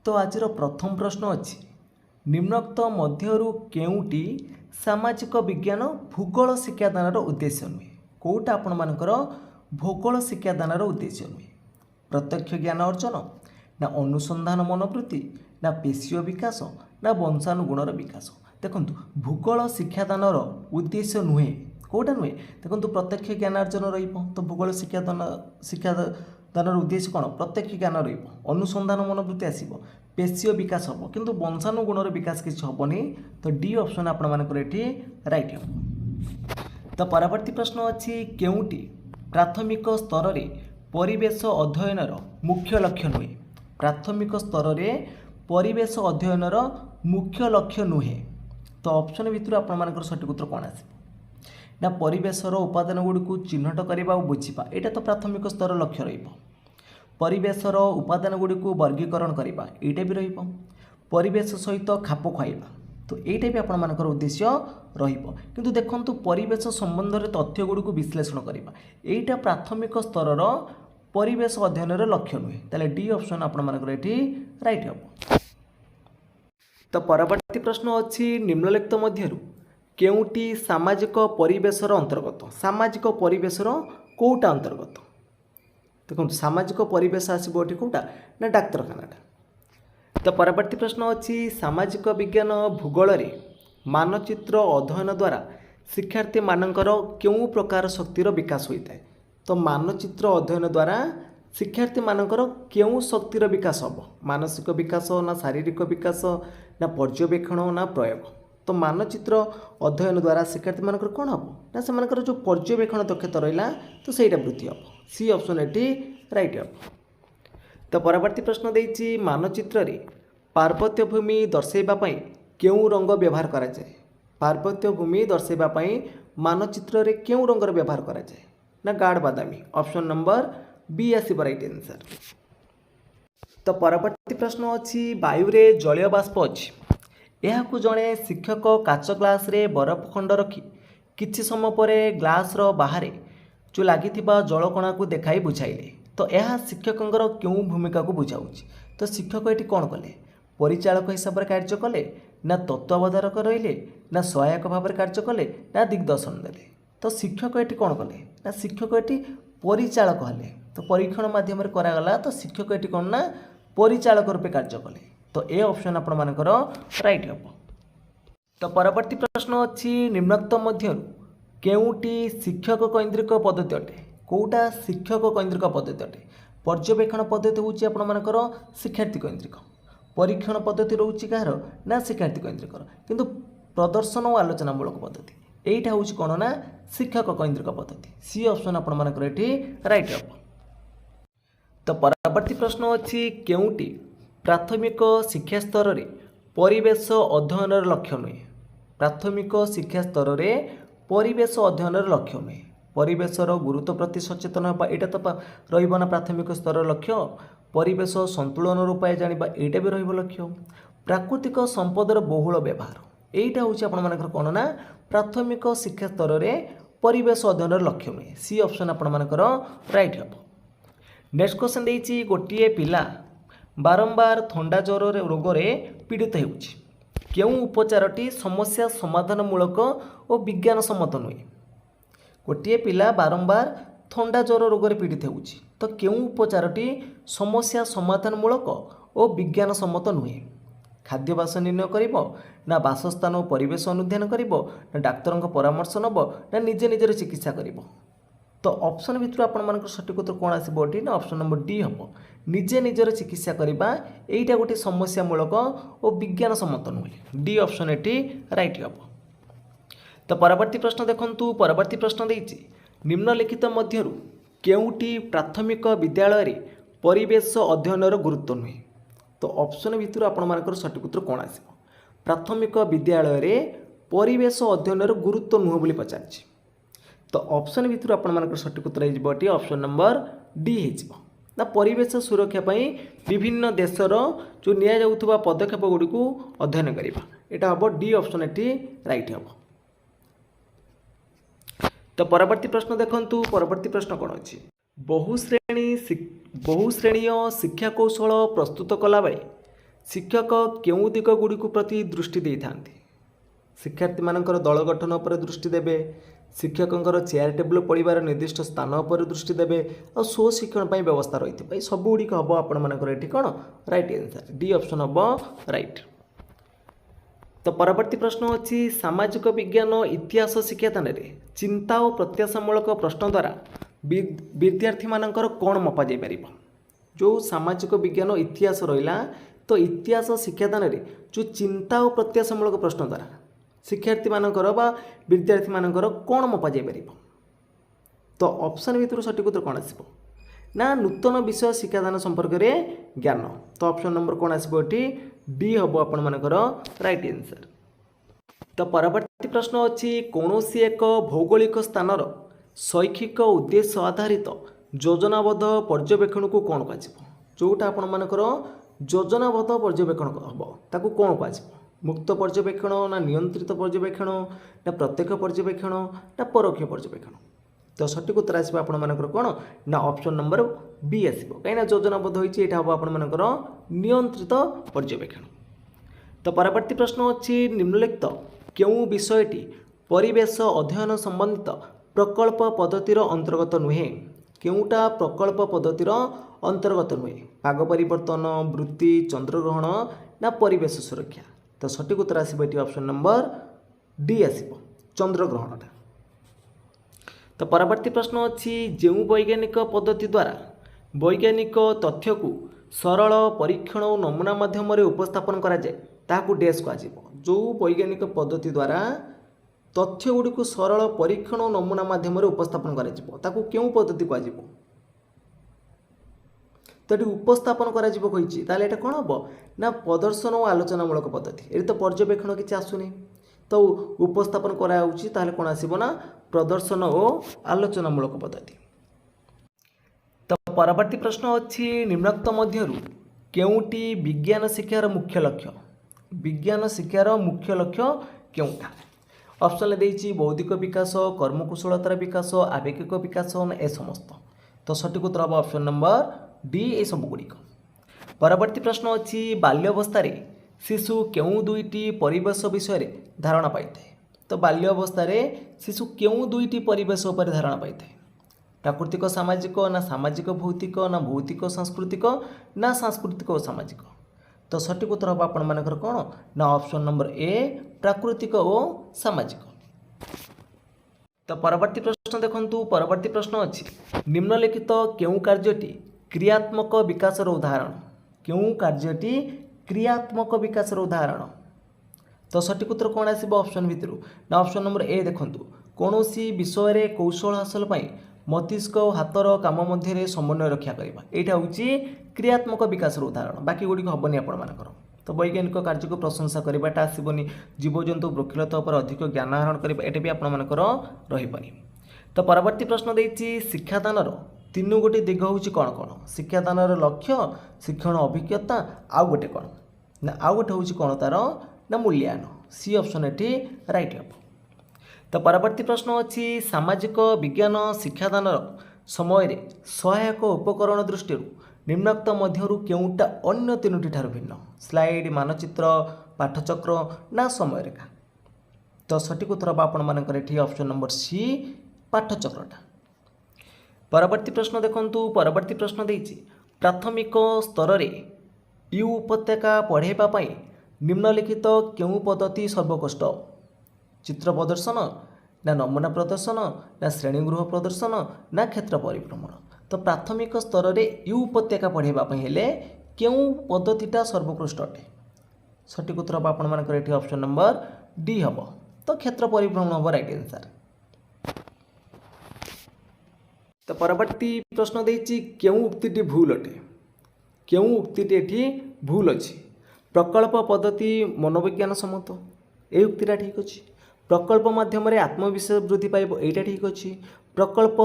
तो आज प्रथम प्रश्न अच्छी निम्नोक्त मध्यरु केउटी सामाजिक विज्ञान भूगोल शिक्षादान उद्देश्य नुहे कौटा आपण मानकर भूगोल शिक्षादान उद्देश्य नुहे प्रत्यक्ष ज्ञान अर्जन ना अनुसंधान मनोवृत्ति ना पेशीय विकास ना वंशानुगुणर विकास। देखु भूगोल शिक्षादान उद्देश्य नुहे कौटा नुहे देखो प्रत्यक्ष ज्ञान अर्जन तो भूगोल शिक्षादान उद्देश्य कौन प्रत्यक्ष ज्ञान अनुसंधान मनोवृत्ति आसो पेशीय विकास हम किंतु वंशानुगुणर विकास किसी हेनी तो डी ऑप्शन आपण मानकर ये राइट हम। तो परवर्ती प्रश्न अच्छी केउटी प्राथमिक स्तर रे परिवेश अध्ययनर मुख्य लक्ष्य नुहे प्राथमिक स्तर रे परिवेश अध्ययनर मुख्य लक्ष्य नुहे तो ऑप्शन भितर आपण मानकर सठिक उत्तर कौन आस ना परिवेशर उपादान गुड़ी चिन्हट करवा और बुझा यहाँ तो प्राथमिक स्तर लक्ष्य परिवेशर उपादान गुड़ी वर्गीकरण करवा यहाँ भी परिवेश सहित खाप खुआइबा तो यहाँ भी आपण मानकर उद्देश्य किंतु देखंतु परिवेश संबंध में तथ्य गुड़ी विश्लेषण करवा यहाँ प्राथमिक स्तर परिवेश अध्ययन लक्ष्य नुहे ताले डी ऑप्शन आपण मानकर ये राइट हम। तो परवर्ती प्रश्न अच्छी निम्नलिखित मध्यरु केउटी सामाजिक परिवेशर अंतर्गत सामाजिक परिवेशर कौटा अंतर्गत देखो सामाजिक परिवेश आसो ये कौटा ना डाक्तरखाना। तो परवर्ती प्रश्न अच्छी सामाजिक विज्ञान भूगोल रे मानचित्र अध्ययन द्वारा शिक्षार्थी मानकर क्यों प्रकार शक्तिर विकास होता है तो मानचित्र अध्ययन द्वारा शिक्षार्थी मानकर क्यों शक्तिर विकास हम मानसिक विकास ना शारीरिक विकास ना पर्यवेक्षण ना प्रयोग तो मानचित्र अध्ययन द्वारा शिक्षार्थी मानकर कौन हम ना से मानकर जो पर्यवेक्षण दक्षता रहा तो सहीटा वृद्धि हम सी ऑप्शन ये राइट हम। तो परवर्ती प्रश्न देछि मानचित्र रे पार्वत्य भूमि दर्शाइबा क्यों रंग व्यवहार करा जाए पार्वत्य भूमि दर्शाइबा मानचित्र रे क्यों रंगर व्यवहार करा जाए ना गाढ़ बादामी ऑप्शन नंबर बी आसीबो राइट आंसर। तो परवर्ती प्रश्न अच्छी वायु रे जलीय बाष्प अच्छी यह जड़े शिक्षक काच ग्लास रे बरफ खंड रखी किछि समय पर ग्लास रो बाहर जो लगी जलकणा को देखाई बुझाइले तो यह शिक्षकर क्यों भूमिका को बुझाऊँच तो शिक्षक ये कौन कले परिचालक हिसाब से कार्य कले ना तत्वावधारक रहिले ना सहायक भाव में कार्य कले ना दिग्दर्शन देले तो शिक्षक ये कौन कले ना शिक्षक ये परिचालक हेले तो परीक्षण माध्यम करागला तो शिक्षक ये कौन ना परिचालक रूपे कार्य कले तो ए ऑप्शन आपण मानकर राइट हम। तो परवर्ती प्रश्न अच्छी निम्नोक्त मध्य केउटी शिक्षक केन्द्रिक पद्धति अटे कौटा शिक्षक केन्द्रिक पद्धति अटे पर्यवेक्षण पद्धति हूँ आपण मानकर शिक्षार्थी केन्द्रिक परीक्षण पद्धति रोचे कहार ना शिक्षार्थी केन्द्रिक किंतु प्रदर्शन और आलोचनामूलक पद्धति यहीटा हूँ कौन ना शिक्षक केन्द्रिक पद्धति सी ऑप्शन आपण मानकर ये राइट हम। तो परवर्ती प्रश्न अच्छी केउटी प्राथमिक शिक्षा स्तर रे परिवेश अध्ययन लक्ष्य नुहे प्राथमिक शिक्षा स्तर रे परिवेश अध्ययन लक्ष्य नुहे परिवेशर गुरुत्व प्रति सचेतन होगा यहाँ तो रहा प्राथमिक स्तर लक्ष्य परिवेश संतुलन उपाय जाना यहाँ भी लक्ष्य प्राकृतिक संपदर बहुल व्यवहार यहीटा हूँ आपण मानकर कौन ना प्राथमिक शिक्षा स्तर रे परिवेश अध्ययन लक्ष्य नुहे सी ऑप्शन आपण मानकर राइट हम। नेक्स्ट क्वेश्चन देछि गोटे पिला बारंबार थंडा ज्वर रोग पीड़ित होउछि केउं उपचारटी समस्या समाधानमूलक और विज्ञान सम्मत नुहे गोटे पिला बारंबार थंडा ज्वर रोग पीड़ित होउछि तो केउं उपचारटी समस्या समाधानमूलक और विज्ञान सम्मत नुहे खाद्यवास निर्णय करिबो ना बासस्थान और परिवेश अनुध्यान करिबो ना डाक्तर परामर्श नब ना निजे निजर चिकित्सा करिबो तो ऑप्शन भितर आपण मानकर सठिक उत्तर कौन आसो ना ऑप्शन नंबर डी हम निजे निजर चिकित्सा करवा यहीटा गोटे समस्यामूलक और विज्ञान सम्मत नुहे डी ऑप्शन ये राइट हम। तो परवर्ती प्रश्न देखंतु परवर्ती प्रश्न देछि निम्नलिखित मध्यरु केउटी प्राथमिक विद्यालय रे परिवेश अध्ययनर गुरुत्व नुहे तो ऑप्शन भितर आपण मानकर सठिक उत्तर कौन आसो प्राथमिक विद्यालय रे परिवेश अध्ययनर गुरुत्व नुहे बोली पचारछि तो ऑप्शन भितर आपण मानकर सठिक उत्तर होइबो ऑप्शन नंबर डी हो ना परिवेश सुरक्षा विभिन्न देशर जो निया जाउथबा पदक्षेप गुडी को अध्ययन करिबा एटा हबो डी ऑप्शन एटी राइट हबो। तो परवर्ती प्रश्न देखंतु परवर्ती प्रश्न कोन अछि बहुश्रेणीय शिक्षा कौशल प्रस्तुत कला बेले शिक्षक केउं दिगगुड़ी प्रति दृष्टि दे था शिक्षार्थी मानकर दल गठन पर दृष्टि देवे शिक्षकों चेयर टेबुल पढ़ार निर्दिष्ट स्थान पर दृष्टि देवे और स्व शिक्षण पर व्यवस्था रही है सब गुड़िक हम आपर ये कौन राइट आंसर डी ऑप्शन हम राइट। तो परवर्ती प्रश्न अच्छी सामाजिक विज्ञान इतिहास शिक्षादान में चिंता और प्रत्याशामूलक प्रश्न द्वारा विद्यार्थी मानकर कौन मपा जाई परिबो जो सामाजिक विज्ञान इतिहास रहा तो इतिहास शिक्षादान में जो चिंता और प्रत्याशामूलक प्रश्न द्वारा शिक्षार्थी मानकर बा विद्यार्थी मानकर कौन मपा जाई परिबो तो ऑप्शन भितर सठिक उत्तर कौन आसिबो ना नूतन विषय शिक्षादान संपर्क में ज्ञान तो ऑप्शन नंबर कौन आसिबो एठी डी हम आपण मानकर राइट आंसर। तो परवर्ती प्रश्न अच्छी कौन एक भौगोलिक स्थानर शैक्षिक उद्देश्य आधारित योजनाबद्ध पर्यवेक्षण को कौन कह जोटा आपण मानकर योजनाबद्ध पर्यवेक्षण हम ताकू कौन कह मुक्त पर्यवेक्षण ना नियंत्रित पर्यवेक्षण ना प्रत्यक्ष पर्यवेक्षण ना परोक्ष पर्यवेक्षण तो सठिक उत्तर आसो आपण मानकर कौन ना ऑप्शन नंबर बी आसो कहीं योजनाबद्ध होती हम आपण मानकर नियंत्रित पर्यवेक्षण। तो परवर्ती प्रश्न अच्छी निम्नलिखित केउं विषयटी परिवेश अध्ययन संबंधित प्रकल्प पद्धतिर अंतर्गत नुहे केउटा प्रकल्प पद्धतिर अंतर्गत नुहे पाग परिवर्तन वृत्ति चंद्रग्रहण ना परिवेश सुरक्षा तो सठिक उत्तर आसो ये ऑप्शन नंबर डी आसो चंद्रग्रहणटा। तो परवर्ती प्रश्न अच्छी जो वैज्ञानिक पद्धति द्वारा वैज्ञानिक तथ्य को सरल परीक्षण और नमूना माध्यम उपस्थापन कराए ताकू डैश कह जो वैज्ञानिक पद्धति द्वारा तथ्य गुड़ी सरल परीक्षण और नमूना माध्यम उपस्थापन करूँ पद्धति कह तो ये उपस्थापन कर कौन हम ना प्रदर्शन और आलोचनामूलक पद्धति ये तो पर्यवेक्षण किसी आसुनी तो उपस्थापन कराऊँगी कौन आसो ना प्रदर्शन और आलोचनामूलक पद्धति। तो परवर्ती प्रश्न अच्छी निम्नोक्त मध्यरु केउटी विज्ञान शिक्षार मुख्य लक्ष्य विज्ञान शिक्षार मुख्य लक्ष्य केउटा ऑप्शन देछि बौद्धिक विकास कर्मकुशलतार विकास आवेगिक विकास ए समस्त तो सठिक उत्तर हम ऑप्शन नंबर डी ए सब गुड़िक। परवर्ती प्रश्न अच्छी बाल्यावस्था शिशु केउं दुईटी परिवेश विषय धारणा पाई तो बाल्यावस्था शिशु केउं दुईटी परिवेश उपर धारणा पाई प्राकृतिक सामाजिक ना सामाजिक भौतिक ना भौतिक सांस्कृतिक ना सांस्कृतिक और सामाजिक तो सठिक उत्तर हम आपण मानकर कौन ना ऑप्शन नंबर ए प्राकृतिक और सामाजिक। तो परवर्ती प्रश्न देखंतु परवर्ती प्रश्न अच्छी निम्नलिखित केउं कार्यटी क्रियात्मक विकासर उदाहरण केउं कार्यटी क्रियात्मक विकासर उदाहरण तो सठिक उत्तर कौन आसो ऑप्शन भितर ना ऑप्शन नंबर ए देखंतु कौन विषय कौशल हासिल पाई मस्तिष्क और हाथर काम मध्य समन्वय रक्षा करवा यहाँ हूँ क्रियात्मक विकास उदाहरण बाकी गुड़ी हेनी आपर तो वैज्ञानिक कार्य को प्रशंसा करवाटा आसबनी जीवजंतु वृक्षलता पर अधिक ज्ञान आहरण करवा ये भी आपर रही। तो परवर्ती प्रश्न देती शिक्षादान तीन गोटे दिग हूँ कौन कौन शिक्षादान लक्ष्य शिक्षण अभिज्ञता आउ गोटे कौन ना आउ गोटे हूँ कौन तार ना मूल्यांकन सी ऑप्शन एटी राइट हम। तो परवर्ती प्रश्न अच्छी सामाजिक विज्ञान शिक्षादान समय सहायक उपकरण दृष्टि निम्नोक्त मध्यरु केउटा अन्य तीनोटी ठार भिन्न स्लाइड मानचित्र पाठचक्र ना समय रेखा तो सठिक उत्तर हम आपण मानकर एठी ऑप्शन नंबर सी पाठचक्रटा। परवर्ती प्रश्न देखंतु परवर्ती प्रश्न देछि प्राथमिक स्तर रे यू उपत्यका पढ़ेबा पई निम्नलिखित केउं पद्धति सर्वोत्कृष्ट चित्र प्रदर्शन ना नमूना प्रदर्शन ना श्रेणीगृह प्रदर्शन ना क्षेत्र परिभ्रमण तो प्राथमिक स्तर रे यू उपत्यका पढ़ाई हेले केउं पद्धतिटा सर्वोत्कृष्ट अटे सठिक उत्तर हम आपण मानकर एठी ऑप्शन नंबर डी हम तो क्षेत्र परिभ्रमण हम राइट आंसर। तो परवर्ती प्रश्न देछि केउं उक्तिटी भूल अटे केउं उक्तिटी एठी भूल अछि प्रकल्प पद्धति मनोविज्ञान सम्मत ए उक्तिटा ठीक अछि प्रकल्प माध्यम आत्मविश्वास वृद्धि पाइब एटा ठीक अच्छी प्रकल्प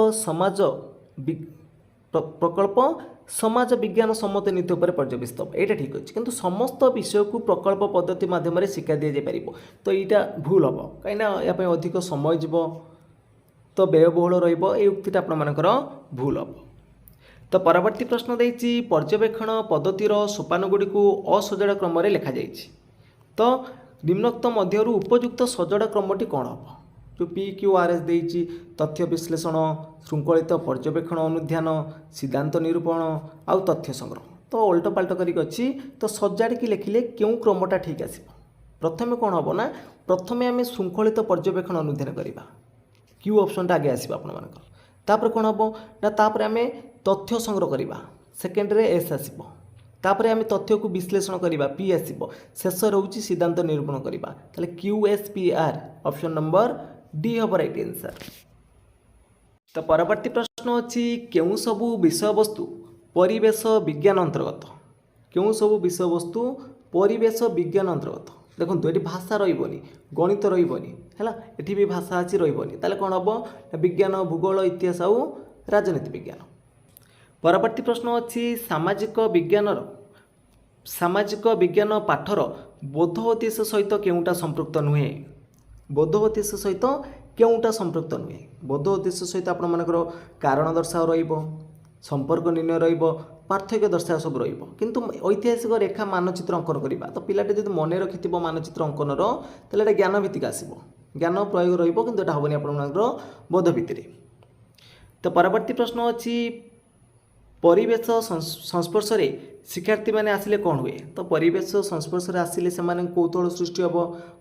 समाज विज्ञान सम्मत नीति उपर पर्यवेसित एटा ठीक अच्छे किंतु समस्त विषय को प्रकल्प पद्धति माध्यम शिक्षा दि जापर तो यहाँ भूल हम कहीं अधिक समय जीव तो व्ययबहुल रुक्तिटा आपर भूल हम। तो परवर्ती प्रश्न देछि पर्यवेक्षण पद्धतिर सोपानगुड़ी को असजड़ा क्रम लिखाଯାଇଛି। तो निम्नोक्त मध्यरु उपयुक्त सजड़ा क्रमटी कौन हम जो PQRS देछि तथ्य विश्लेषण श्रृंखलित पर्यवेक्षण अनुध्यान सिद्धांत निरूपण आउ तथ्य संग्रह। तो उल्टा पाल्टा करिक अछि तो सजाड़ी लिखिले क्यों क्रमटा ठीक आसीबो। प्रथमे कौन हम ना प्रथमे आम श्रृंखलित पर्यवेक्षण अनुध्यान करवा क्यू ऑप्शनटा आगे आसो आपको तापर कौन हम ना तापर आम तथ्य संग्रह करवा सेकेंड रे एस आसो तापर आम तथ्य को विश्लेषण करवा पी आसो शेष रोचे सिद्धांत निरूपण करवा ताले QSPR ऑप्शन नंबर डी हम राइट आंसर। तो परवर्ती प्रश्न अच्छी क्यों सबू विषय वस्तु परिवेश विज्ञान अंतर्गत क्यों सबू विषय वस्तु परिवेश विज्ञान अंतर्गत देखो ये भाषा रही गणित रही है ये भी भाषा अच्छी रही ताले कौन हम विज्ञान भूगोल इतिहास आउ राजनीति विज्ञान। परवर्ती प्रश्न अच्छी सामाजिक विज्ञान पाठर बोध उद्देश्य सहित केउटा संपृक्त नुहे बोध उद्देश्य सहित केउटा संपृक्त नुहे बोध उद्देश्य सहित आपण मानकर कारण दर्शाओ रहिबो संपर्क निर्णय रहिबो पार्थक्य दर्शाओ सब रहिबो किंतु ऐतिहासिक रेखा मानचित्र अंकन करबा तो पिलाटे जदि मने रखिथिबो मानचित्र अंकनर तले एटा ज्ञान भित्तिक आसीबो ज्ञान प्रयोग रहिबो किंतु एटा हबनी आपण मानकर बोध भित्तिरे। तो परवर्ती प्रश्न अछि परिवेश संस्पर्श रे शिक्षार्थी मैंने आसिले कौन हुए तो परिवेश संस्पर्श रे आसिले से कौतूहल सृष्टि हम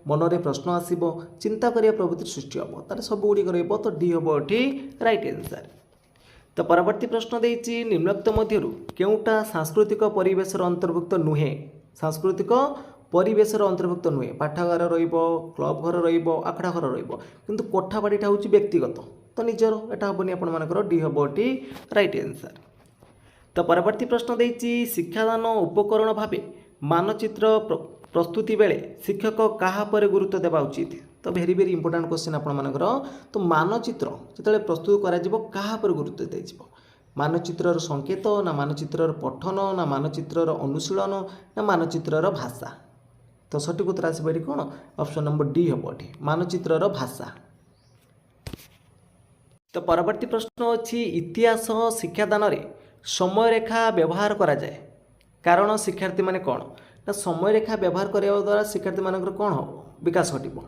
मनरे प्रश्न आसो चिंता करिया प्रवृत्ति सृष्टि हम तार सब गुड़िक रहिबो तो डी हम एठी राइट आंसर। तो परवर्ती प्रश्न देछि निम्नोक्त मध्यरु केउटा सांस्कृतिक परिवेशर अंतर्भुक्त नुहे सांस्कृतिक परिवेशर अंतर्भुक्त नुहे पाठागार रहिबो क्लब घर रहिबो आखड़ा घर रहिबो किंतु कोठाबाड़ीटा होछि व्यक्तिगत तो निजर एटा हबनी आपण मानकर डी हम एठी राइट आंसर। तो परवर्ती प्रश्न देछि शिक्षादान उपकरण भावे मानचित्र प्रस्तुति बेले शिक्षक कहा पर गुरुत्व देवा उचित तो भेरी भेरी इंपोर्टेंट क्वेश्चन आपण मानकर तो मानचित्र जिते प्रस्तुत करा कहा पर गुरुत्व दिज्व मानचित्रर संकेत ना मानचित्रर पठन ना मानचित्रर अनुशीलन ना मानचित्रर भाषा तो सठिक उत्तर आसपरि कौन ऑप्शन नंबर डी हम एठी मानचित्रर भाषा। तो परवर्ती प्रश्न अच्छी इतिहास शिक्षादान रे समय रेखा व्यवहार करा जाए कारण शिक्षार्थी माने कौन ना समय रेखा व्यवहार करने द्वारा शिक्षार्थी मानकर कौन हम विकास घटब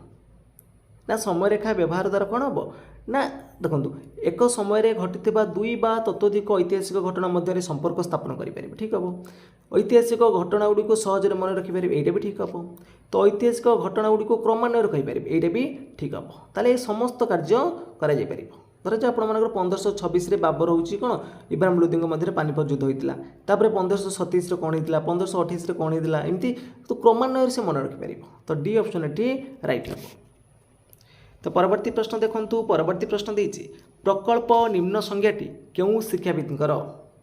ना समय रेखा व्यवहार द्वारा कौन हम ना देखो एक समय घटी दुई बा ततोधिक ऐतिहासिक घटना मध्य संपर्क स्थापन करें ठीक हम ऐतिहासिक घटना गुड़ी को सहजरे मन रखिपारे यहाँ भी ठीक हम तो ऐतिहासिक घटना गुड़ी को क्रमान्वय कहीपर यहाँ भी ठीक हम ताले समस्त कार्य कर धर जो आप 1526 बाबर हूँ कौन इब्राहिम लोदी मध्य पानीपत युद्ध होता है 1537 कौन होता 1528 कौन होता एमती तो क्रमान्वय से मन रखिपार तो डी ऑप्शन एटी राइट हम। तो परवर्ती प्रश्न देखूँ परवर्ती प्रश्न देछि प्रकल्प निम्न संज्ञाटी क्यों शिक्षाविदर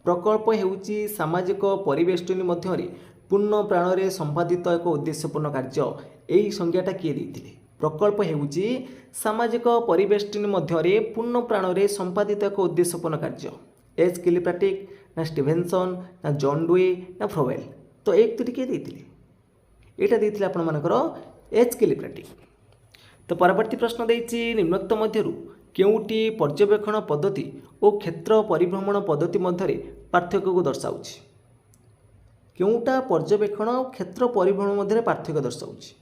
प्रकल्प हेउची सामाजिक परिवेष्टनी मध्य पूर्ण प्राण संपादित एक उद्देश्यपूर्ण कार्य यही संज्ञाटा किए देथिले प्रकल्प हेउची सामाजिक परिवेष्टनी मध्य पूर्ण प्राण संपादित एक उद्देश्यपूर्ण कार्य एच किलिप्राटिक ना स्टीभेनसन ना जॉन डुए ना फ्रोवेल तो एक दुटी किए देथिले एटा देथिले आपण मानकर एच किलिप्राटिक। तो परवर्ती प्रश्न देछि निम्नोक्त मध्यरु केउटी पर्यवेक्षण पद्धति और क्षेत्र परिभ्रमण पद्धति मध्य पार्थक्य को दर्शाउछि केउटा पर्यवेक्षण और क्षेत्र परिभ्रमण मध्य पार्थक्य दर्शाउछि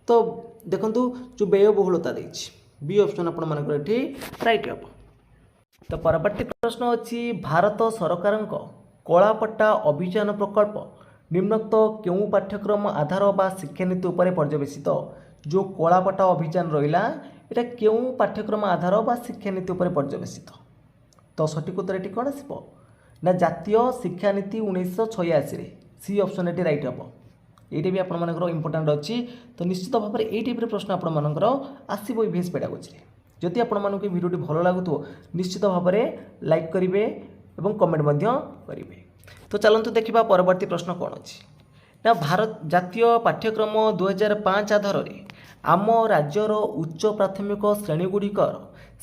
तो देखंतु जो व्ययबहुलता देछि बी ऑप्शन आपण मानकर एठी राइट हम। तो परवर्ती प्रश्न अछि भारत सरकारक कलापट्टा अभियान प्रकल्प निम्नोक्त केउ पाठ्यक्रम आधार बा शिक्षानीति उपर पर्यवेसित जो कलापट्टा अभियान रहा यहाँ क्यों पाठ्यक्रम आधार बा शिक्षानीति उपर पर्यवेसित तो सठिक उत्तर ये कौन आसो ना जातीय शिक्षानीति 1986 सी ऑप्शन ये राइट हम ये भी आपर इंपोर्टाट अच्छी तो निश्चित भाव में ये टाइप प्रश्न आपर आसो ईवीएस पेडागोजी जदि आपको भिडियो भल लगुव निश्चित भाव में लाइक करेंगे और कमेंट करेंगे। तो चलते देखा परवर्ती प्रश्न कौन अच्छी ना भारत जातीय पाठ्यक्रम 2005 आधार आम राज्यर उच्च प्राथमिक श्रेणीगुड़िकर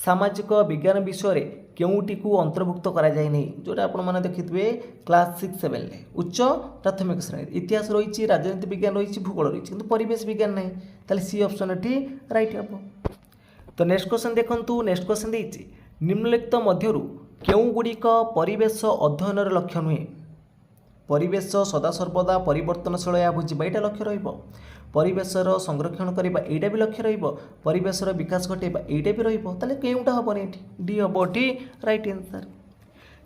सामाजिक विज्ञान विषय केउटी को अंतर्भुक्त करा जाए नहीं जोटा आपण मैंने देखिए क्लास 6-7 उच्च प्राथमिक श्रेणी इतिहास रही राजनीति विज्ञान रही भूगोल रही किंतु परिवेश विज्ञान नहीं ताले सी ऑप्शन एटी राइट हम। तो नेक्स्ट क्वेश्चन देखंतु नेक्स्ट क्वेश्चन देछि निम्नलिखित मध्यरु କେଉଁଗୁଡ଼ିକ ପରିବେଶ ଅଧ୍ୟୟନର ଲକ୍ଷ୍ୟ ନୁହେଁ? ପରିବେଶ ସଦାସର୍ବଦା ପରିବର୍ତ୍ତନଶୀଳ ଏହା ବୁଝିବା ଏଇଟା ଲକ୍ଷ୍ୟ ରହିବ। ପରିବେଶର ସଂରକ୍ଷଣ କରିବା ଏଇଟା ବି ଲକ୍ଷ୍ୟ ରହିବ। ପରିବେଶର ବିକାଶ ଘଟାଇବା ଏଇଟା ବି ରହିବ। ତାହେଲେ କେଉଁଟା ହେବନି ଏଠି? ଡି ହେବ ଏଠି ରାଇଟ୍ ଆନ୍ସର୍।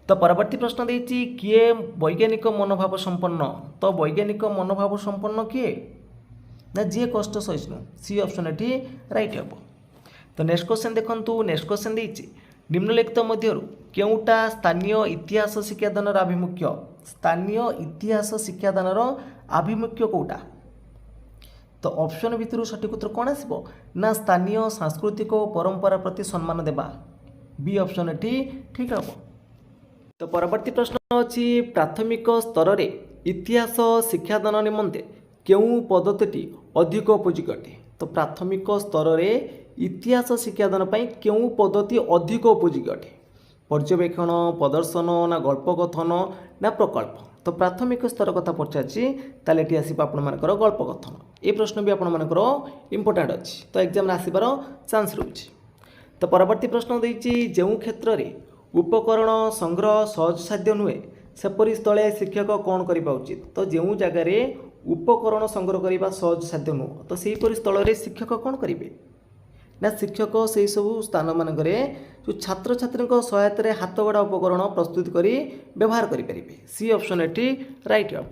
ତ ପରବର୍ତ୍ତୀ ପ୍ରଶ୍ନ ଦେଇଛି କିଏ ବୈଜ୍ଞାନିକ ମନୋଭାବ ସମ୍ପନ୍ନ? ତ ବୈଜ୍ଞାନିକ ମନୋଭାବ ସମ୍ପନ୍ନ କିଏ? ନା ଯିଏ କଷ୍ଟ ସହିଷ୍ଣୁ। ସି ଅପସନ୍ ଏଠି ରାଇଟ୍ ହେବ। ତ ନେକ୍ସଟ କ୍ୱେଶ୍ଚନ୍ ଦେଖନ୍ତୁ। ନେକ୍ସଟ କ୍ୱେଶ୍ଚନ୍ ଦେଇଛି ନିମ୍ନଲିଖିତ ମଧ୍ୟରୁ କେଉଁଟା ସ୍ଥାନୀୟ ଇତିହାସ ଶିକ୍ଷାଦାନର ଆଭିମୁଖ୍ୟ? ସ୍ଥାନୀୟ ଇତିହାସ ଶିକ୍ଷାଦାନର ଆଭିମୁଖ୍ୟ କେଉଁଟା? ତ ଅପସନ୍ ଭିତରୁ ସଠିକ୍ ଉତ୍ତର କ'ଣ ଆସିବ? ନା ସ୍ଥାନୀୟ ସାଂସ୍କୃତିକ ଓ ପରମ୍ପରା ପ୍ରତି ସମ୍ମାନ ଦେବା। ବି ଅପସନ୍ ଏଠି ଠିକ୍ ହେବ। ତ ପରବର୍ତ୍ତୀ ପ୍ରଶ୍ନ ଅଛି ପ୍ରାଥମିକ ସ୍ତରରେ ଇତିହାସ ଶିକ୍ଷାଦାନ ନିମନ୍ତେ କେଉଁ ପଦ୍ଧତିଟି ଅଧିକ ଉପଯୋଗୀ ଅଟେ? ତ ପ୍ରାଥମିକ ସ୍ତରରେ ଇତିହାସ ଶିକ୍ଷାଦାନ ପାଇଁ କେଉଁ ପଦ୍ଧତି ଅଧିକ ଉପଯୋଗୀ ଅଟେ? ପର୍ଯ୍ୟବେକ୍ଷଣ, ପ୍ରଦର୍ଶନ, ନା ଗଳ୍ପ କଥନ, ନା ପ୍ରକଳ୍ପ? ତ ପ୍ରାଥମିକ ସ୍ତର କଥା ପଚାରିଛି, ତାହେଲେ ଏଠି ଆସିବ ଆପଣମାନଙ୍କର ଗଳ୍ପ କଥନ। ଏ ପ୍ରଶ୍ନ ବି ଆପଣମାନଙ୍କର ଇମ୍ପୋର୍ଟାଣ୍ଟ ଅଛି, ତ ଏକ୍ଜାମ୍ରେ ଆସିବାର ଚାନ୍ସ ରହୁଛି। ତ ପରବର୍ତ୍ତୀ ପ୍ରଶ୍ନ ଦେଇଛି ଯେଉଁ କ୍ଷେତ୍ରରେ ଉପକରଣ ସଂଗ୍ରହ ସହଜସାଧ୍ୟ ନୁହେଁ ସେପରି ସ୍ଥଳେ ଶିକ୍ଷକ କ'ଣ କରିବା ଉଚିତ? ତ ଯେଉଁ ଜାଗାରେ ଉପକରଣ ସଂଗ୍ରହ କରିବା ସହଜସାଧ୍ୟ ନୁହଁ ତ ସେହିପରି ସ୍ଥଳରେ ଶିକ୍ଷକ କ'ଣ କରିବେ? ନା ଶିକ୍ଷକ ସେହି ସବୁ ସ୍ଥାନମାନଙ୍କରେ ଯେଉଁ ଛାତ୍ରଛାତ୍ରୀଙ୍କ ସହାୟତାରେ ହାତଗଢ଼ା ଉପକରଣ ପ୍ରସ୍ତୁତ କରି ବ୍ୟବହାର କରିପାରିବେ। ସି ଅପସନ୍ ଏଠି ରାଇଟ୍ ହେବ।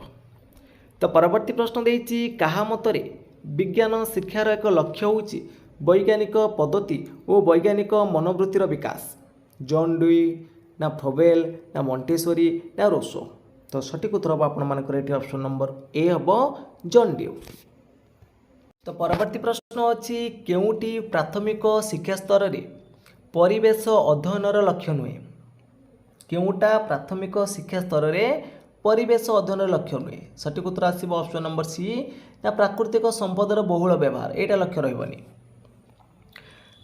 ତ ପରବର୍ତ୍ତୀ ପ୍ରଶ୍ନ ଦେଇଛି କାହା ମତରେ ବିଜ୍ଞାନ ଶିକ୍ଷାର ଏକ ଲକ୍ଷ୍ୟ ହେଉଛି ବୈଜ୍ଞାନିକ ପଦ୍ଧତି ଓ ବୈଜ୍ଞାନିକ ମନୋବୃତ୍ତିର ବିକାଶ? ଜନ୍ ଡୁଇ, ନା ଫୋବେଲ୍, ନା ମଣ୍ଟେସୋରି, ନା ରୋସୋ? ତ ସଠିକ୍ ଉତ୍ତର ହେବ ଆପଣମାନଙ୍କର ଏଠି ଅପସନ୍ ନମ୍ବର ଏ ହେବ ଜନ୍ ଡ୍ୟୁ। ତ ପରବର୍ତ୍ତୀ ପ୍ରଶ୍ନ ଅଛି କେଉଁଟି ପ୍ରାଥମିକ ଶିକ୍ଷା ସ୍ତରରେ ପରିବେଶ ଅଧ୍ୟୟନର ଲକ୍ଷ୍ୟ ନୁହେଁ? କେଉଁଟା ପ୍ରାଥମିକ ଶିକ୍ଷା ସ୍ତରରେ ପରିବେଶ ଅଧ୍ୟୟନର ଲକ୍ଷ୍ୟ ନୁହେଁ? ସଠିକ୍ ଉତ୍ତର ଆସିବ ଅପସନ୍ ନମ୍ବର ସି, ନା ପ୍ରାକୃତିକ ସମ୍ପଦର ବହୁଳ ବ୍ୟବହାର। ଏଇଟା ଲକ୍ଷ୍ୟ ରହିବନି।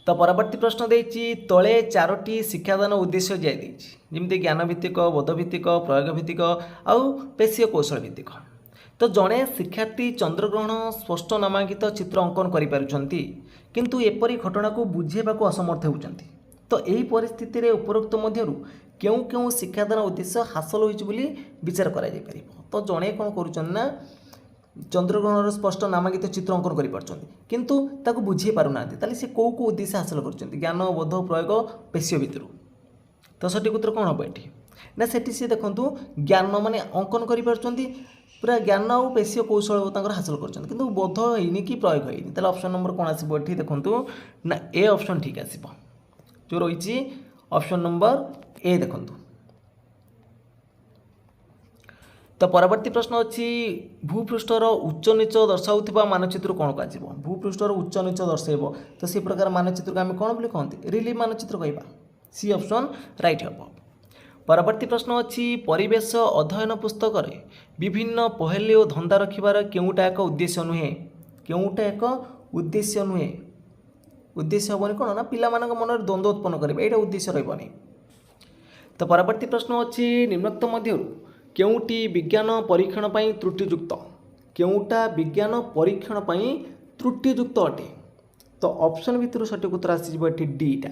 ତ ପରବର୍ତ୍ତୀ ପ୍ରଶ୍ନ ଦେଇଛି ତଳେ 4ଟି ଶିକ୍ଷାଦାନ ଉଦ୍ଦେଶ୍ୟ ଦିଆଯାଇଛି, ଯେମିତି ଜ୍ଞାନଭିତ୍ତିକ, ବୋଧଭିତ୍ତିକ, ପ୍ରୟୋଗଭିତ୍ତିକ ଆଉ ପେଶୀୟ କୌଶଳ ଭିତ୍ତିକ। ତ ଜଣେ ଶିକ୍ଷାର୍ଥୀ ଚନ୍ଦ୍ରଗ୍ରହଣ ସ୍ପଷ୍ଟ ନାମାଙ୍କିତ ଚିତ୍ର ଅଙ୍କନ କରିପାରୁଛନ୍ତି କିନ୍ତୁ ଏପରି ଘଟଣାକୁ ବୁଝାଇବାକୁ ଅସମର୍ଥ ହେଉଛନ୍ତି। ତ ଏହି ପରିସ୍ଥିତିରେ ଉପରୋକ୍ତ ମଧ୍ୟରୁ କେଉଁ କେଉଁ ଶିକ୍ଷାଦାନ ଉଦ୍ଦେଶ୍ୟ ହାସଲ ହୋଇଛି ବୋଲି ବିଚାର କରାଯାଇପାରିବ? ତ ଜଣେ କ'ଣ କରୁଛନ୍ତି ନା ଚନ୍ଦ୍ରଗ୍ରହଣର ସ୍ପଷ୍ଟ ନାମାଙ୍କିତ ଚିତ୍ର ଅଙ୍କନ କରିପାରୁଛନ୍ତି କିନ୍ତୁ ତାକୁ ବୁଝାଇ ପାରୁନାହାନ୍ତି, ତାହେଲେ ସେ କେଉଁ କେଉଁ ଉଦ୍ଦେଶ୍ୟ ହାସଲ କରୁଛନ୍ତି? ଜ୍ଞାନ, ବୋଧ, ପ୍ରୟୋଗ, ପେଶୀୟ ଭିତରୁ। ତ ସଠିକ୍ ଉତ୍ତର କ'ଣ ହେବ ଏଠି? ନା ସେଠି ସେ ଦେଖନ୍ତୁ ଜ୍ଞାନ ମାନେ ଅଙ୍କନ କରିପାରୁଛନ୍ତି, ପୁରା ଜ୍ଞାନ ଆଉ ପେଶୀୟ କୌଶଳ ତାଙ୍କର ହାସଲ କରୁଛନ୍ତି କିନ୍ତୁ ବୋଧ ହେଇନି କି ପ୍ରୟୋଗ ହେଇନି। ତାହେଲେ ଅପସନ୍ ନମ୍ବର କ'ଣ ଆସିବ ଏଠି? ଦେଖନ୍ତୁ ନା ଏ ଅପସନ୍ ଠିକ୍ ଆସିବ। ଯେଉଁ ରହିଛି ଅପସନ୍ ନମ୍ବର ଏ ଦେଖନ୍ତୁ। ତ ପରବର୍ତ୍ତୀ ପ୍ରଶ୍ନ ଅଛି ଭୂପୃଷ୍ଠର ଉଚ୍ଚ ନିଚ ଦର୍ଶାଉଥିବା ମାନଚିତ୍ର କ'ଣ କୁହାଯିବ? ଭୂପୃଷ୍ଠର ଉଚ୍ଚ ନିଚ ଦର୍ଶାଇବ ତ ସେ ପ୍ରକାର ମାନଚିତ୍ରକୁ ଆମେ କ'ଣ ବୋଲି କହନ୍ତି? ରିଲିଫ୍ ମାନଚିତ୍ର କହିବା। ସି ଅପସନ୍ ରାଇଟ୍ ହେବ। ପରବର୍ତ୍ତୀ ପ୍ରଶ୍ନ ଅଛି ପରିବେଶ ଅଧ୍ୟୟନ ପୁସ୍ତକରେ ବିଭିନ୍ନ ପହେଲି ଓ ଧନ୍ଦା ରଖିବାର କେଉଁଟା ଏକ ଉଦ୍ଦେଶ୍ୟ ନୁହେଁ? କେଉଁଟା ଏକ ଉଦ୍ଦେଶ୍ୟ ନୁହେଁ? ଉଦ୍ଦେଶ୍ୟ ହେବନି କ'ଣ? ନା ପିଲାମାନଙ୍କ ମନରେ ଦ୍ୱନ୍ଦ୍ୱ ଉତ୍ପନ୍ନ କରିବେ, ଏଇଟା ଉଦ୍ଦେଶ୍ୟ ରହିବନି। ତ ପରବର୍ତ୍ତୀ ପ୍ରଶ୍ନ ଅଛି ନିମ୍ନୋକ୍ତ ମଧ୍ୟରୁ କେଉଁଟି ବିଜ୍ଞାନ ପରୀକ୍ଷଣ ପାଇଁ ତ୍ରୁଟିଯୁକ୍ତ? କେଉଁଟା ବିଜ୍ଞାନ ପରୀକ୍ଷଣ ପାଇଁ ତ୍ରୁଟିଯୁକ୍ତ ଅଟେ? ତ ଅପସନ୍ ଭିତରୁ ସଠିକ୍ ଉତ୍ତର ଆସିଯିବ ଏଠି ଡିଟା,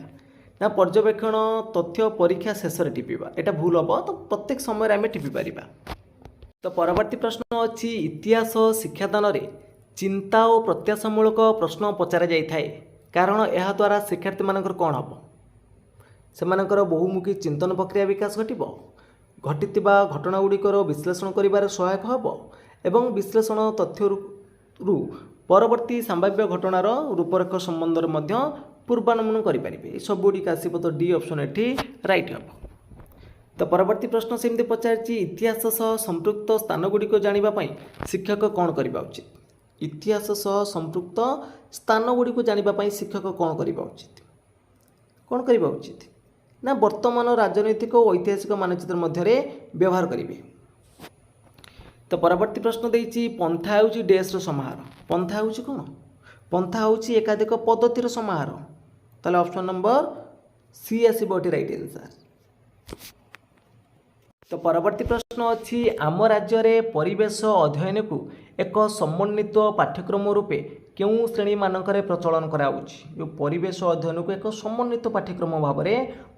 ନା ପର୍ଯ୍ୟବେକ୍ଷଣ ତଥ୍ୟ ପରୀକ୍ଷା ଶେଷରେ ଟିପିବା। ଏଇଟା ଭୁଲ ହେବ, ତ ପ୍ରତ୍ୟେକ ସମୟରେ ଆମେ ଟିପି ପାରିବା। ତ ପରବର୍ତ୍ତୀ ପ୍ରଶ୍ନ ଅଛି ଇତିହାସ ଶିକ୍ଷାଦାନରେ ଚିନ୍ତା ଓ ପ୍ରତ୍ୟାଶାମୂଳକ ପ୍ରଶ୍ନ ପଚରାଯାଇଥାଏ କାରଣ ଏହାଦ୍ୱାରା ଶିକ୍ଷାର୍ଥୀମାନଙ୍କର କ'ଣ ହେବ? ସେମାନଙ୍କର ବହୁମୁଖୀ ଚିନ୍ତନ ପ୍ରକ୍ରିୟା ବିକାଶ ଘଟିବ, ଘଟିଥିବା ଘଟଣାଗୁଡ଼ିକର ବିଶ୍ଳେଷଣ କରିବାରେ ସହାୟକ ହେବ ଏବଂ ବିଶ୍ଳେଷଣ ତଥ୍ୟରୁ ପରବର୍ତ୍ତୀ ସମ୍ଭାବ୍ୟ ଘଟଣାର ରୂପରେଖ ସମ୍ବନ୍ଧରେ ମଧ୍ୟ ପୂର୍ବାନୁମାନ କରିପାରିବେ। ଏସବୁଗୁଡ଼ିକ ଆସିବ, ତ ଡି ଅପସନ୍ ଏଠି ରାଇଟ୍ ହେବ। ତ ପରବର୍ତ୍ତୀ ପ୍ରଶ୍ନ ସେମିତି ପଚାରିଛି ଇତିହାସ ସହ ସମ୍ପୃକ୍ତ ସ୍ଥାନଗୁଡ଼ିକ ଜାଣିବା ପାଇଁ ଶିକ୍ଷକ କ'ଣ କରିବା ଉଚିତ? ଇତିହାସ ସହ ସମ୍ପୃକ୍ତ ସ୍ଥାନଗୁଡ଼ିକୁ ଜାଣିବା ପାଇଁ ଶିକ୍ଷକ କ'ଣ କରିବା ଉଚିତ? କ'ଣ କରିବା ଉଚିତ? ନା ବର୍ତ୍ତମାନ ରାଜନୈତିକ ଓ ଐତିହାସିକ ମାନଚିତ୍ର ମଧ୍ୟରେ ବ୍ୟବହାର କରିବେ। ତ ପରବର୍ତ୍ତୀ ପ୍ରଶ୍ନ ଦେଇଛି ପନ୍ଥା ହେଉଛି ଡ୍ୟାସ୍ର ସମାହାର। ପନ୍ଥା ହେଉଛି କ'ଣ? ପନ୍ଥା ହେଉଛି ଏକାଧିକ ପଦ୍ଧତିର ସମାହାର। ତାହେଲେ ଅପସନ୍ ନମ୍ବର ସି ଆସିବ ଏଠି ରାଇଟ୍ ଆନ୍ସର୍। ତ ପରବର୍ତ୍ତୀ ପ୍ରଶ୍ନ ଅଛି ଆମ ରାଜ୍ୟରେ ପରିବେଶ ଅଧ୍ୟୟନକୁ ଏକ ସମନ୍ୱିତ ପାଠ୍ୟକ୍ରମ ରୂପେ କେଉଁ ଶ୍ରେଣୀମାନଙ୍କରେ ପ୍ରଚଳନ କରାଯାଉଛି? ଯେଉଁ ପରିବେଶ ଅଧ୍ୟୟନକୁ ଏକ ସମନ୍ୱିତ ପାଠ୍ୟକ୍ରମ ଭାବରେ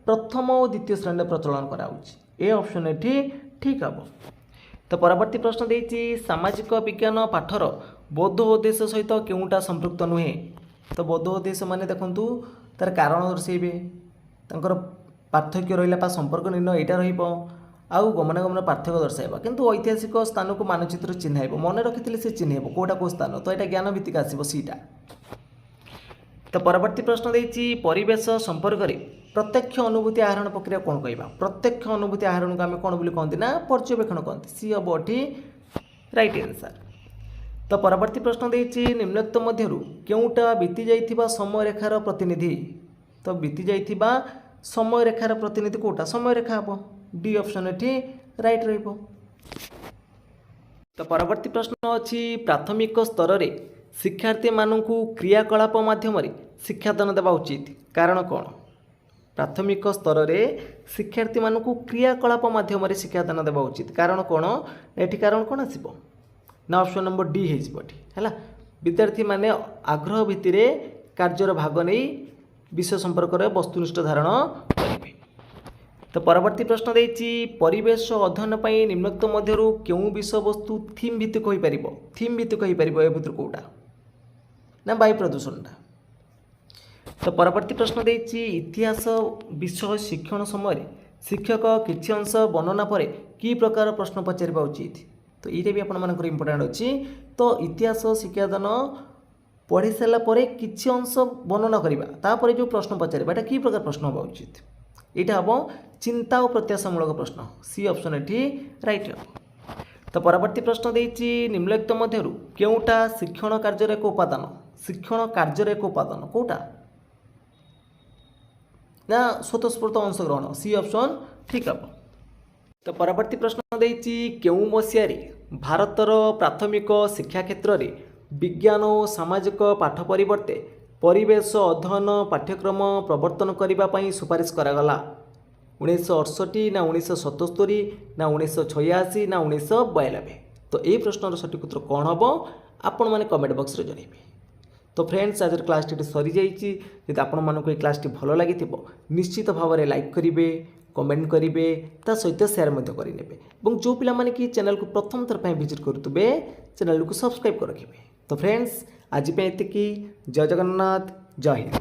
प्रथम और द्वितीय श्रेणी प्रचलन कराउछि ए ऑप्शन एठी ठीक हम। तो परवर्ती प्रश्न देछि सामाजिक विज्ञान पाठर बोध उद्देश्य सहित केउटा संपृक्त नुहे। तो बोध उद्देश्य माने देखंतु तार कारण दर्शेबे तांकर पार्थक्य रहिला संपर्क निर्णय एटा रहिबो आउ गमनागमन पार्थक्य दर्शाइबा किंतु ऐतिहासिक स्थान को मानचित्र चिन्हाइबो मन रखिथिले से चिन्हाइबो कोटा को स्थान तो एटा ज्ञान भित्तिक आसीबो सीटा। तो परवर्ती प्रश्न देछि परिवेश संपर्क रे प्रत्यक्ष अनुभूति आहरण प्रक्रिया कौन कहबा। प्रत्यक्ष अनुभूति आहरण को आम कौन बोली कहते ना पर्यवेक्षण कहते सी हम एठी राइट आंसर। तो परवर्ती प्रश्न देछि निम्नोक्त मध्यरु केउटा बीती जाइथिबा समय रेखार प्रतिनिधि। तो बीती जाइथिबा समय रेखार प्रतिनिधि कोटा समय रेखा हम डी ऑप्शन एठी राइट रहिबो। तो परवर्ती प्रश्न अछि प्राथमिक स्तर रे शिक्षार्थी मानकु क्रियाकलाप माध्यम शिक्षादान देवा उचित कारण कौन। प्राथमिक स्तर रे शिक्षार्थी मानकु क्रियाकलाप माध्यम शिक्षादान देवा उचित कारण कौन एठी कारण कौन आसीबो ना ऑप्शन नंबर डी है विद्यार्थी माने आग्रह भित्तिर कार्यर भाग नहीं विषय संपर्क में वस्तुनिष्ठ धारण करेंगे। तो परवर्ती प्रश्न देछि परिवेश अध्ययन पर निम्नोक्त मध्यरु केउ विषय वस्तु थीम भित्तिक होई परिबो। थीम भित्तिक होई परिबो ए भितर कोउटा ना वायु प्रदूषणटा। तो परवर्ती प्रश्न देछि इतिहास विषय शिक्षण समय शिक्षक किछि अंश वर्णना पर कि प्रकार प्रश्न पचारिबा उचित। तो ये भी आपंकर इम्पोर्टाट अच्छी। तो इतिहास शिक्षादान पढ़ी सारा किसी अंश वर्णना करवा जो प्रश्न पचार कि प्रकार प्रश्न हवा उचित यहाँ हम चिंता और प्रत्याशामूलक प्रश्न सी ऑप्शन एठी राइट हम। तो परवर्ती प्रश्न देछि निम्नलिखित मध्यरु केउटा शिक्षण कार्यर एक उपादान। शिक्षण कार्यर एक उपादान कोटा ना स्वतःस्फूर्त अंशग्रहण सी ऑप्शन ठीक हम। तो परवर्ती प्रश्न देछि केउ मसियारे भारतर प्राथमिक शिक्षा क्षेत्र में विज्ञान और सामाजिक पाठ परिवर्ते परिवेश अध्ययन पाठ्यक्रम प्रवर्तन करने सुपारिश करागला 1968 ना 1977 ना 1986 ना 1992। तो ये प्रश्नर सठिक उत्तर कौन हम आपण मैंने कमेंट बॉक्स रे जणाइबे। तो फ्रेंड्स आज क्लास टी सरी जाइए यदि आपण मानक ये क्लास टी भल लगी निश्चित भाव में लाइक करेंगे कमेंट करेंगे ता सहित शेयर करेंगे और जो पिला माने कि चैनल को प्रथम थर पर विजिट करुवे चैनल को सब्सक्राइब कर रखिए। तो फ्रेंड्स आज पे एतिकी जय जगन्नाथ जय हिंद।